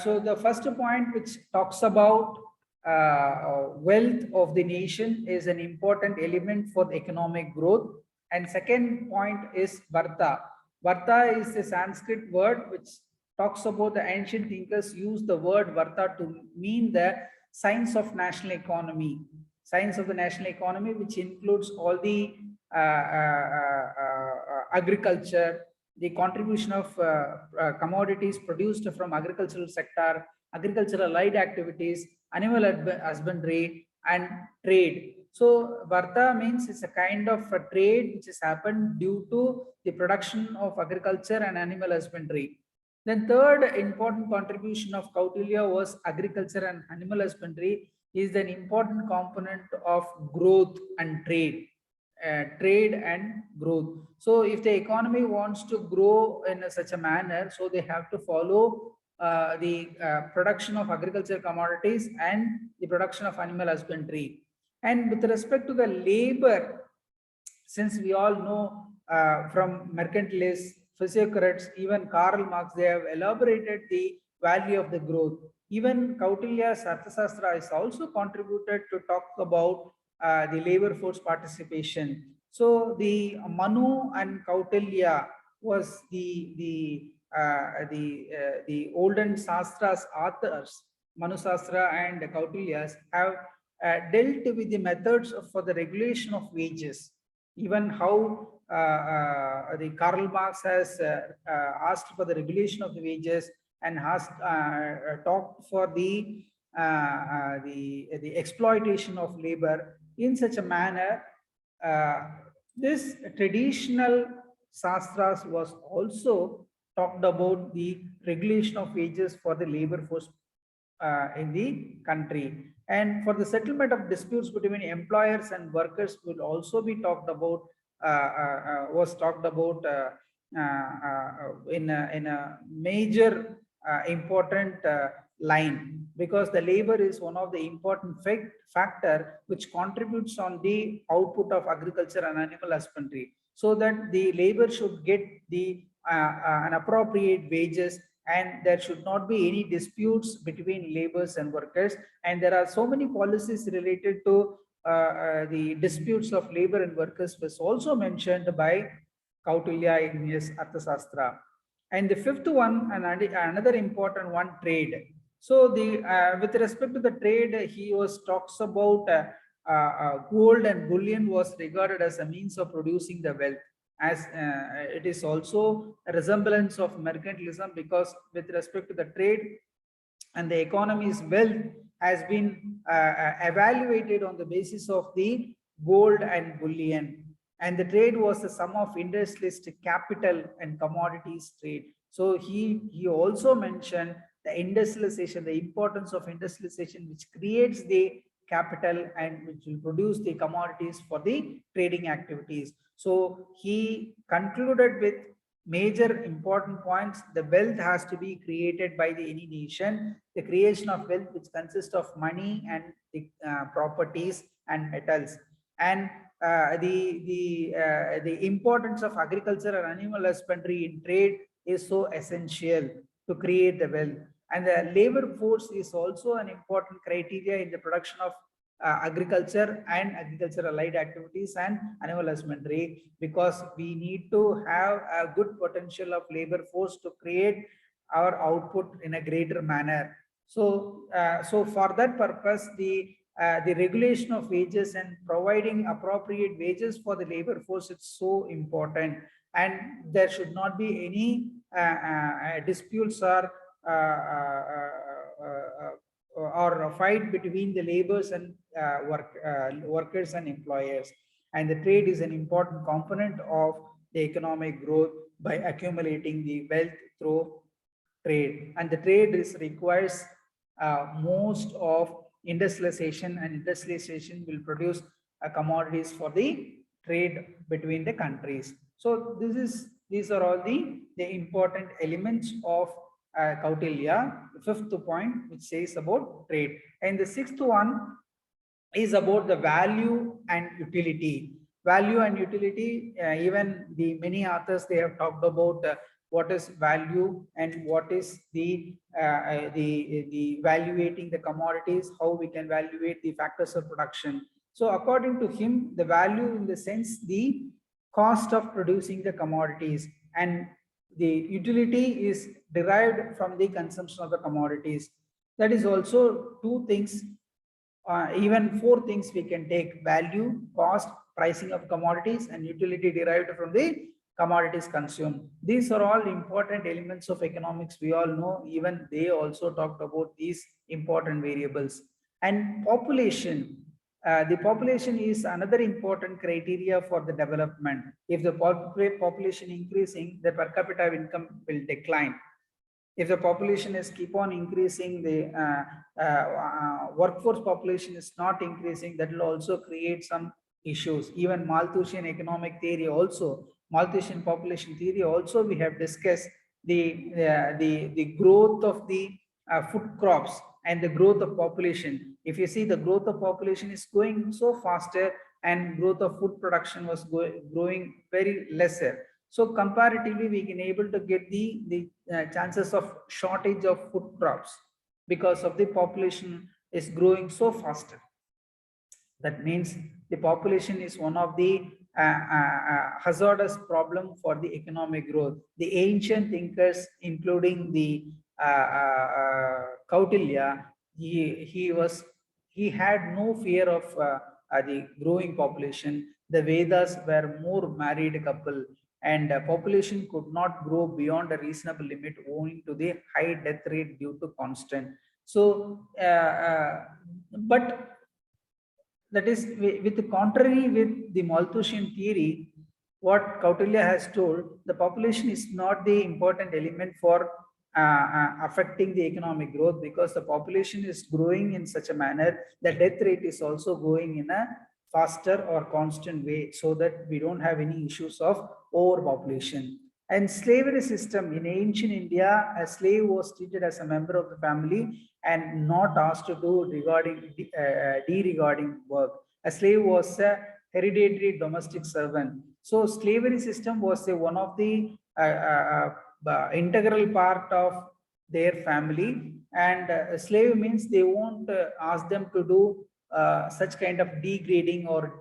So the first point, which talks about wealth of the nation, is an important element for the economic growth. And second point is Varta. Varta is a Sanskrit word which talks about the ancient thinkers used the word Varta to mean the science of national economy. Science of the national economy, which includes all the agriculture, the contribution of commodities produced from agricultural sector, agricultural allied activities, animal husbandry, and trade. So Varta means it's a kind of a trade which has happened due to the production of agriculture and animal husbandry. Then third important contribution of Koutilya was agriculture and animal husbandry is an important component of growth and trade. Trade and growth. So if the economy wants to grow in such a manner, so they have to follow the production of agricultural commodities and the production of animal husbandry. And with respect to the labor, since we all know from mercantilists, physiocrats, even Karl Marx, they have elaborated the value of the growth. Even Kautilya's Arthasastra is also contributed to talk about the labor force participation. So the Manu and Kautilya was the olden Sastras authors. Manu Sastra and Kautilya's have dealt with the methods for the regulation of wages. Even how the Karl Marx has asked for the regulation of the wages and has talked for the exploitation of labor in such a manner. This traditional Sastras was also talked about the regulation of wages for the labor force in the country. And for the settlement of disputes between employers and workers will also be talked about, in a major important line, because the labor is one of the important factor which contributes on the output of agriculture and animal husbandry, so that the labor should get the an appropriate wages, and there should not be any disputes between laborers and workers. And there are so many policies related to the disputes of labor and workers was also mentioned by Kautilya in his Arthasastra. And the fifth one, and another important one, trade. So the with respect to the trade, he talks about gold and bullion was regarded as a means of producing the wealth, as it is also a resemblance of mercantilism, because with respect to the trade and the economy's wealth has been evaluated on the basis of the gold and bullion. And the trade was the sum of industrialist capital and commodities trade. So he also mentioned the industrialization, the importance of industrialization, which creates the capital and which will produce the commodities for the trading activities. So he concluded with major important points. The wealth has to be created by any nation. The creation of wealth, which consists of money and the properties and metals, and the importance of agriculture and animal husbandry in trade is so essential to create the wealth. And the labor force is also an important criteria in the production of agriculture and agricultural allied activities and animal husbandry, because we need to have a good potential of labor force to create our output in a greater manner. So, so for that purpose, the regulation of wages and providing appropriate wages for the labor force is so important, and there should not be any disputes or a fight between the laborers and workers and employers. And the trade is an important component of the economic growth by accumulating the wealth through trade. And the trade requires most of industrialization, and industrialization will produce commodities for the trade between the countries. So these are all the important elements of Koutilya. The fifth point, which says about trade. And the sixth one is about the value and utility. Value and utility, even the many authors, they have talked about what is value and what is the evaluating the commodities, how we can evaluate the factors of production. So according to him, the value in the sense the cost of producing the commodities, and the utility is derived from the consumption of the commodities. That is also two things, even four things we can take: value, cost, pricing of commodities, and utility derived from the commodities consumed. These are all important elements of economics. We all know, even they also talked about these important variables. And population, the population is another important criteria for the development. If the population increasing, the per capita income will decline. If the population is keep on increasing, the workforce population is not increasing, that will also create some issues. Even Malthusian economic theory also, Malthusian population theory also, we have discussed the growth of the food crops and the growth of population. If you see, the growth of population is going so faster, and growth of food production was growing very lesser. So comparatively, we can able to get the chances of shortage of food crops because of the population is growing so faster. That means the population is one of the hazardous problem for the economic growth. The ancient thinkers, including the Koutilya, he had no fear of the growing population. The Vedas were more married couple, and population could not grow beyond a reasonable limit owing to the high death rate due to constant. So, but that is with the contrary with the Malthusian theory, what Kautilya has told, the population is not the important element for affecting the economic growth, because the population is growing in such a manner, the death rate is also going in a faster or constant way, so that we don't have any issues of overpopulation. And slavery system in ancient India, a slave was treated as a member of the family and not asked to do regarding work. A slave was a hereditary domestic servant. So slavery system was one of the integral part of their family, and slave means they won't ask them to do such kind of degrading or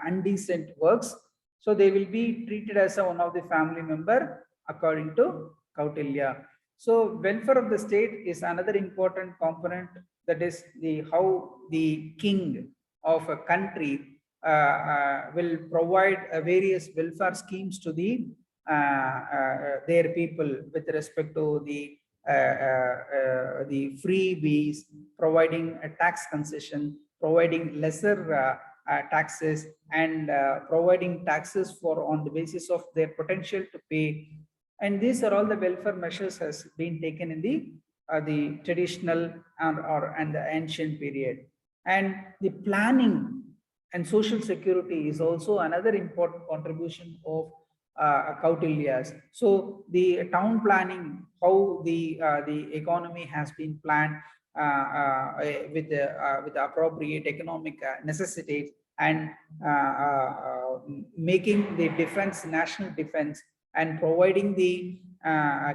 undecent works. So they will be treated as one of the family member according to Kautilya. So welfare of the state is another important component, that is the how the king of a country will provide various welfare schemes to their people with respect to the freebies, providing a tax concession, providing lesser taxes, and providing taxes for on the basis of their potential to pay. And these are all the welfare measures has been taken in the traditional and the ancient period. And the planning and social security is also another important contribution of Kautilya's. So the town planning, how the economy has been planned with the appropriate economic necessities, and making the defense national defense, and providing the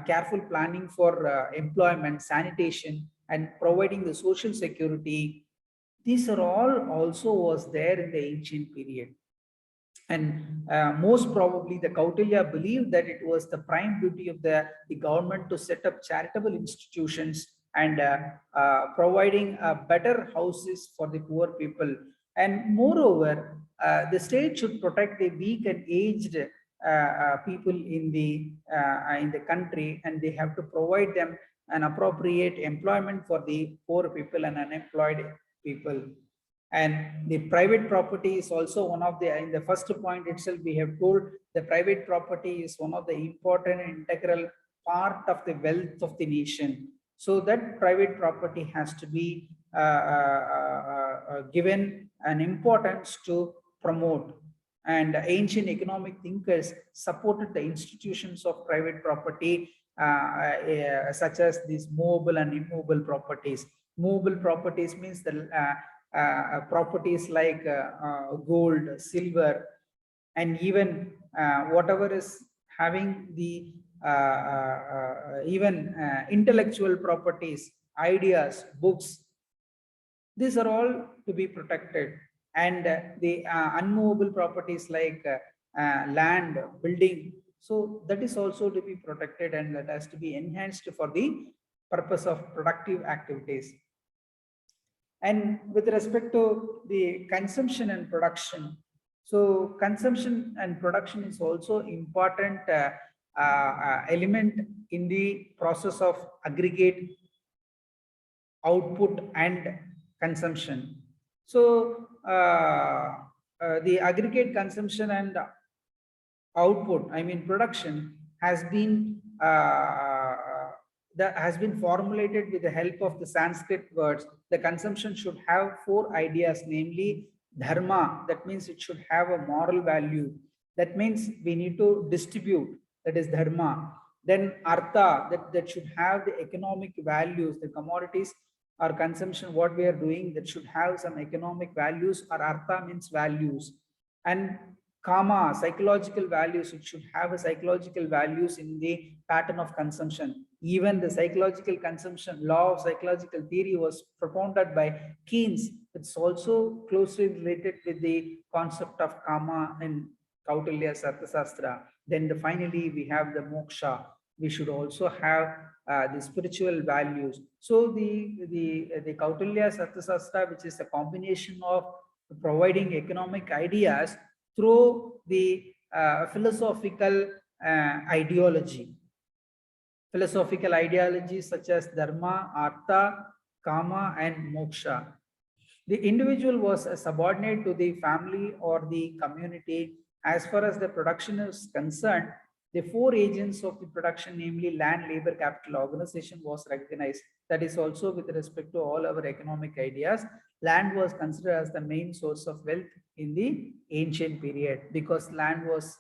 careful planning for employment, sanitation, and providing the social security. These are all also was there in the ancient period. And most probably the Kautilya believed that it was the prime duty of the government to set up charitable institutions and providing better houses for the poor people. And moreover, the state should protect the weak and aged people in the country, and they have to provide them an appropriate employment for the poor people and unemployed people. And the private property is also one of the, in the first point itself, we have told the private property is one of the important integral part of the wealth of the nation. So that private property has to be given an importance to promote. And ancient economic thinkers supported the institutions of private property, such as these movable and immovable properties. Movable properties means the properties like gold, silver, and even whatever is having the even intellectual properties, ideas, books. These are all to be protected. And the unmovable properties like land, building, so that is also to be protected, and that has to be enhanced for the purpose of productive activities. And with respect to the consumption and production, so consumption and production is also important element in the process of aggregate output and consumption. So the aggregate consumption and output, I mean production, has been that has been formulated with the help of the Sanskrit words. The consumption should have four ideas, namely dharma, that means it should have a moral value. That means we need to distribute, that is dharma. Then artha, that should have the economic values, the commodities or consumption, what we are doing, that should have some economic values, or artha means values. And kama, psychological values, it should have a psychological values in the pattern of consumption. Even the psychological consumption, law of psychological theory was propounded by Keynes. It's also closely related with the concept of kama in Koutilya's Arthasastra. Then finally we have the moksha. We should also have the spiritual values. So the Koutilya's Arthasastra, which is a combination of providing economic ideas through the philosophical ideology. Philosophical ideologies such as dharma, artha, kama, and moksha. The individual was a subordinate to the family or the community. As far as the production is concerned, the four agents of the production, namely land, labor, capital, organization, was recognized. That is also with respect to all our economic ideas. Land was considered as the main source of wealth in the ancient period, because land was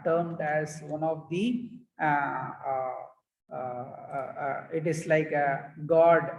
termed as one of the it is like a god